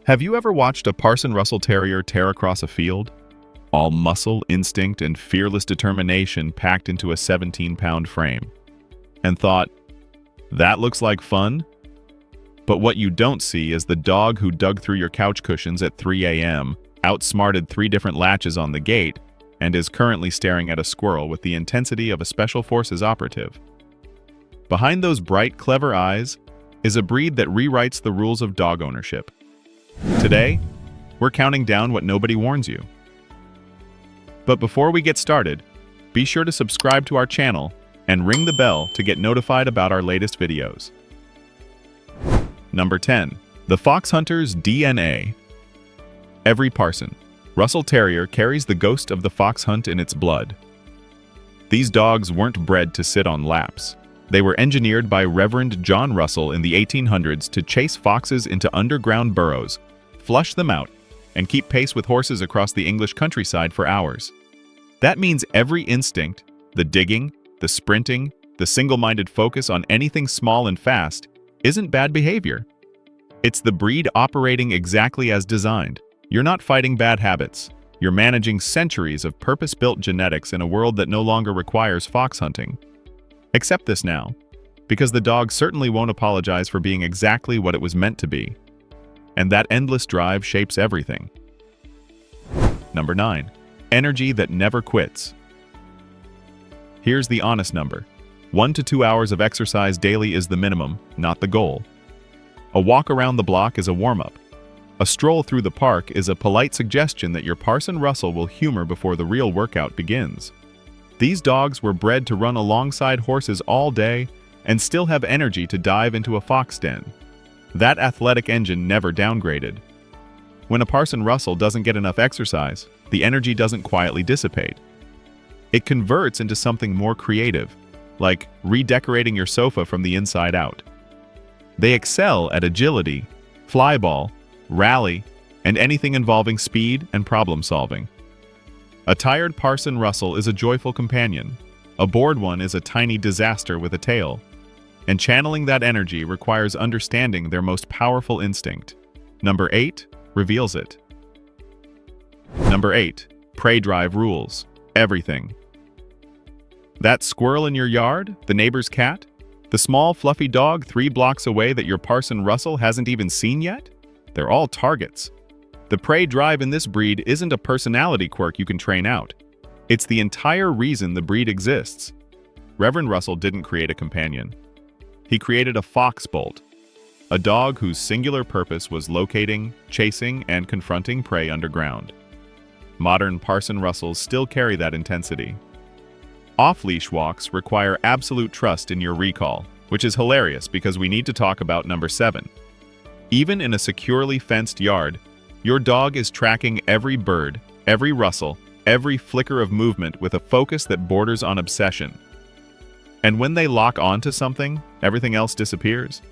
Have you ever watched a Parson Russell Terrier tear across a field? All muscle, instinct, and fearless determination packed into a 17-pound frame. And thought, that looks like fun? But what you don't see is the dog who dug through your couch cushions at 3 a.m., outsmarted 3 different latches on the gate, and is currently staring at a squirrel with the intensity of a Special Forces operative. Behind those bright, clever eyes is a breed that rewrites the rules of dog ownership. Today, we're counting down what nobody warns you. But before we get started, be sure to subscribe to our channel and ring the bell to get notified about our latest videos. Number 10. The Fox Hunter's DNA. Every Parson Russell Terrier carries the ghost of the fox hunt in its blood. These dogs weren't bred to sit on laps. They were engineered by Reverend John Russell in the 1800s to chase foxes into underground burrows, flush them out, and keep pace with horses across the English countryside for hours. That means every instinct, the digging, the sprinting, the single-minded focus on anything small and fast, isn't bad behavior. It's the breed operating exactly as designed. You're not fighting bad habits. You're managing centuries of purpose-built genetics in a world that no longer requires fox hunting. Accept this now, because the dog certainly won't apologize for being exactly what it was meant to be. And that endless drive shapes everything. Number 9. Energy that never quits. Here's the honest number. 1 to 2 hours of exercise daily is the minimum, not the goal. A walk around the block is a warm-up. A stroll through the park is a polite suggestion that your Parson Russell will humor before the real workout begins. These dogs were bred to run alongside horses all day and still have energy to dive into a fox den. That athletic engine never downgraded. When a Parson Russell doesn't get enough exercise, the energy doesn't quietly dissipate. It converts into something more creative, like redecorating your sofa from the inside out. They excel at agility, flyball, rally, and anything involving speed and problem solving. A tired Parson Russell is a joyful companion. A bored one is a tiny disaster with a tail. And channeling that energy requires understanding their most powerful instinct. Number 8 reveals it. Number 8. Prey drive rules everything. That squirrel in your yard, the neighbor's cat, the small fluffy dog 3 blocks away that your Parson Russell hasn't even seen yet? They're all targets. The prey drive in this breed isn't a personality quirk you can train out. It's the entire reason the breed exists. Reverend Russell didn't create a companion. He created a fox bolt, a dog whose singular purpose was locating, chasing, and confronting prey underground. Modern Parson Russells still carry that intensity. Off-leash walks require absolute trust in your recall, which is hilarious because we need to talk about number 7. Even in a securely fenced yard, your dog is tracking every bird, every rustle, every flicker of movement with a focus that borders on obsession. And when they lock onto something, everything else disappears.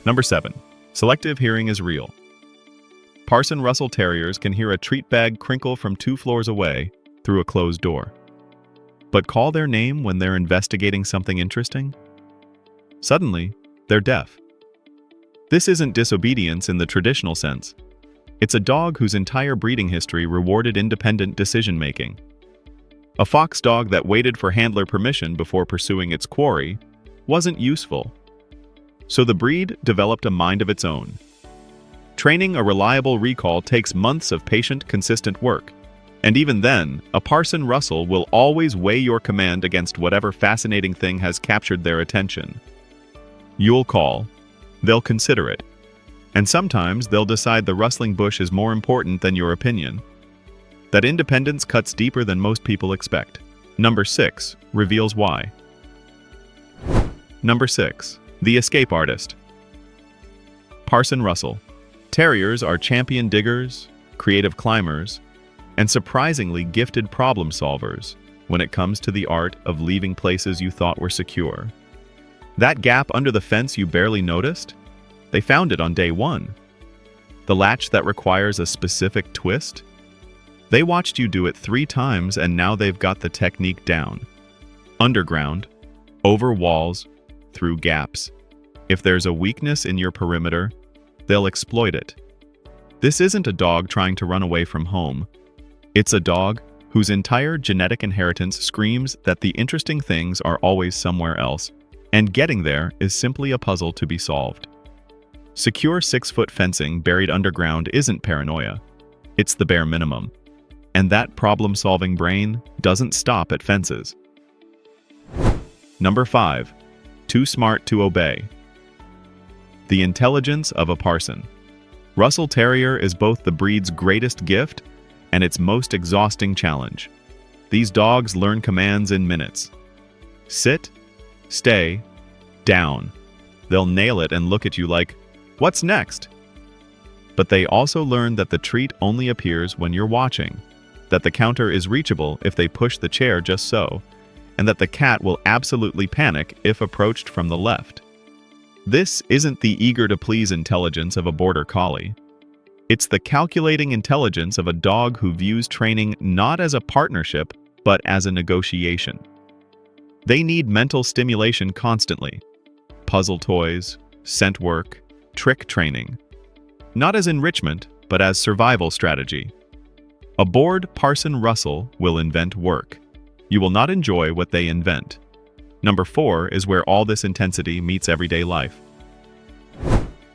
Number 7. Selective hearing is real. Parson Russell Terriers can hear a treat bag crinkle from 2 floors away through a closed door. But call their name when they're investigating something interesting? Suddenly, they're deaf. This isn't disobedience in the traditional sense. It's a dog whose entire breeding history rewarded independent decision-making. A fox dog that waited for handler permission before pursuing its quarry wasn't useful. So the breed developed a mind of its own. Training a reliable recall takes months of patient, consistent work. And even then, a Parson Russell will always weigh your command against whatever fascinating thing has captured their attention. You'll call. They'll consider it. And sometimes they'll decide the rustling bush is more important than your opinion. That independence cuts deeper than most people expect. Number 6 reveals why. Number 6. The escape artist. Parson Russell Terriers are champion diggers, creative climbers, and surprisingly gifted problem solvers when it comes to the art of leaving places you thought were secure. That gap under the fence you barely noticed? They found it on day 1. The latch that requires a specific twist? They watched you do it 3 times and now they've got the technique down. Underground, over walls, through gaps. If there's a weakness in your perimeter, they'll exploit it. This isn't a dog trying to run away from home. It's a dog whose entire genetic inheritance screams that the interesting things are always somewhere else, and getting there is simply a puzzle to be solved. Secure 6-foot fencing buried underground isn't paranoia. It's the bare minimum. And that problem-solving brain doesn't stop at fences. Number 5. Too smart to obey. The intelligence of a parson. Russell Terrier is both the breed's greatest gift and its most exhausting challenge. These dogs learn commands in minutes. Sit, stay, down. They'll nail it and look at you like, "What's next?" But they also learn that the treat only appears when you're watching, that the counter is reachable if they push the chair just so, and that the cat will absolutely panic if approached from the left. This isn't the eager-to-please intelligence of a border collie. It's the calculating intelligence of a dog who views training not as a partnership, but as a negotiation. They need mental stimulation constantly. Puzzle toys, scent work, trick training. Not as enrichment, but as survival strategy. Aboard Parson Russell will invent work. You will not enjoy what they invent. Number 4 is where all this intensity meets everyday life.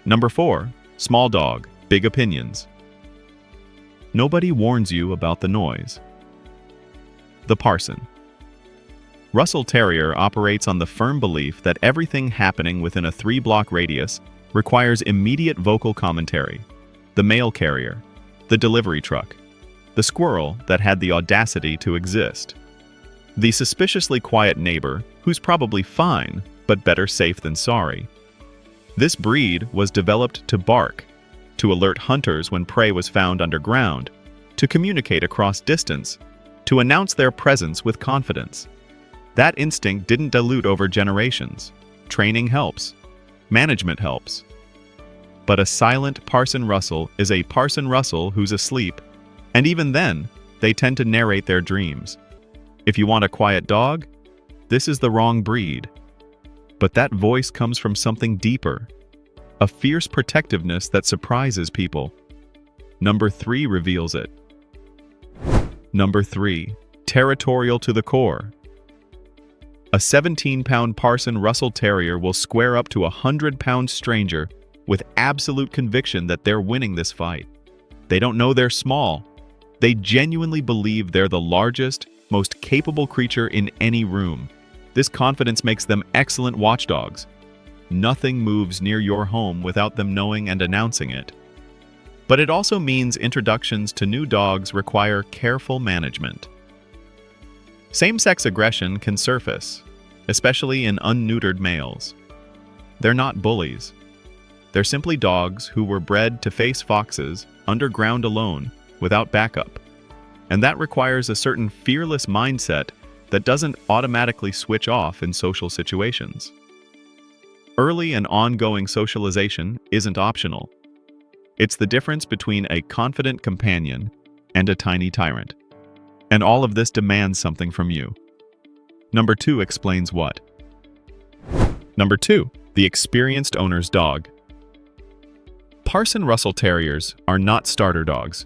Number 4. Small dog, big opinions. Nobody warns you about the noise. The parson. Russell Terrier operates on the firm belief that everything happening within a 3-block radius requires immediate vocal commentary. The mail carrier, the delivery truck, the squirrel that had the audacity to exist. The suspiciously quiet neighbor who's probably fine, but better safe than sorry. This breed was developed to bark, to alert hunters when prey was found underground, to communicate across distance, to announce their presence with confidence. That instinct didn't dilute over generations. Training helps. Management helps. But a silent Parson Russell is a Parson Russell who's asleep, and even then, they tend to narrate their dreams. If you want a quiet dog, this is the wrong breed. But that voice comes from something deeper, a fierce protectiveness that surprises people. Number 3 reveals it. Number 3, territorial to the core. A 17-pound Parson Russell Terrier will square up to a 100-pound stranger with absolute conviction that they're winning this fight. They don't know they're small. They genuinely believe they're the largest, most capable creature in any room. This confidence makes them excellent watchdogs. Nothing moves near your home without them knowing and announcing it. But it also means introductions to new dogs require careful management. Same-sex aggression can surface, especially in unneutered males. They're not bullies. They're simply dogs who were bred to face foxes underground alone, without backup. And that requires a certain fearless mindset that doesn't automatically switch off in social situations. Early and ongoing socialization isn't optional. It's the difference between a confident companion and a tiny tyrant. And all of this demands something from you. Number 2 explains what. Number 2, the experienced owner's dog. Parson Russell Terriers are not starter dogs.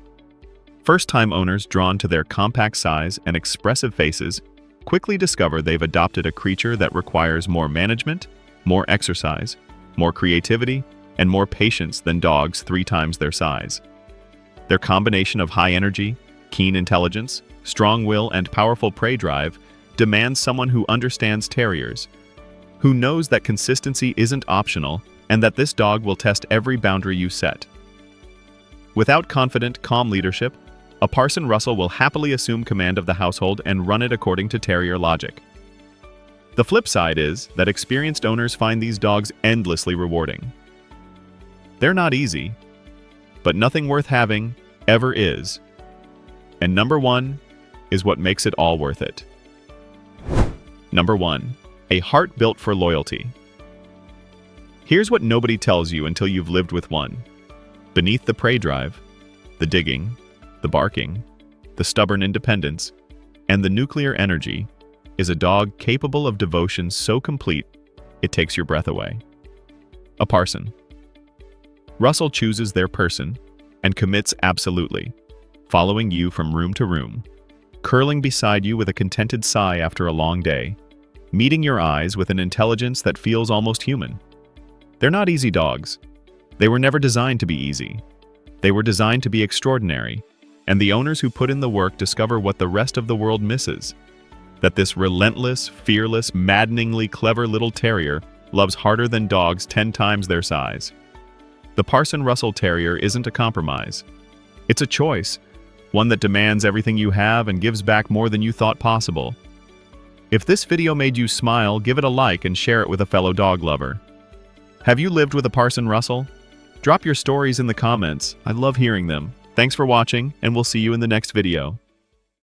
First-time owners drawn to their compact size and expressive faces quickly discover they've adopted a creature that requires more management, more exercise, more creativity, and more patience than dogs 3 times their size. Their combination of high energy, keen intelligence, strong will, and powerful prey drive demands someone who understands terriers, who knows that consistency isn't optional and that this dog will test every boundary you set. Without confident, calm leadership, a Parson Russell will happily assume command of the household and run it according to terrier logic. The flip side is that experienced owners find these dogs endlessly rewarding. They're not easy, but nothing worth having ever is. And number 1 is what makes it all worth it. Number 1, a heart built for loyalty. Here's what nobody tells you until you've lived with one. Beneath the prey drive, the digging, the barking, the stubborn independence, and the nuclear energy is a dog capable of devotion so complete it takes your breath away. A parson. Russell chooses their person and commits absolutely, following you from room to room, curling beside you with a contented sigh after a long day, meeting your eyes with an intelligence that feels almost human. They're not easy dogs. They were never designed to be easy. They were designed to be extraordinary, and the owners who put in the work discover what the rest of the world misses: that this relentless, fearless, maddeningly clever little terrier loves harder than dogs 10 times their size. The Parson Russell Terrier isn't a compromise. It's a choice, one that demands everything you have and gives back more than you thought possible. If this video made you smile, give it a like and share it with a fellow dog lover. Have you lived with a Parson Russell? Drop your stories in the comments. I love hearing them. Thanks for watching, and we'll see you in the next video.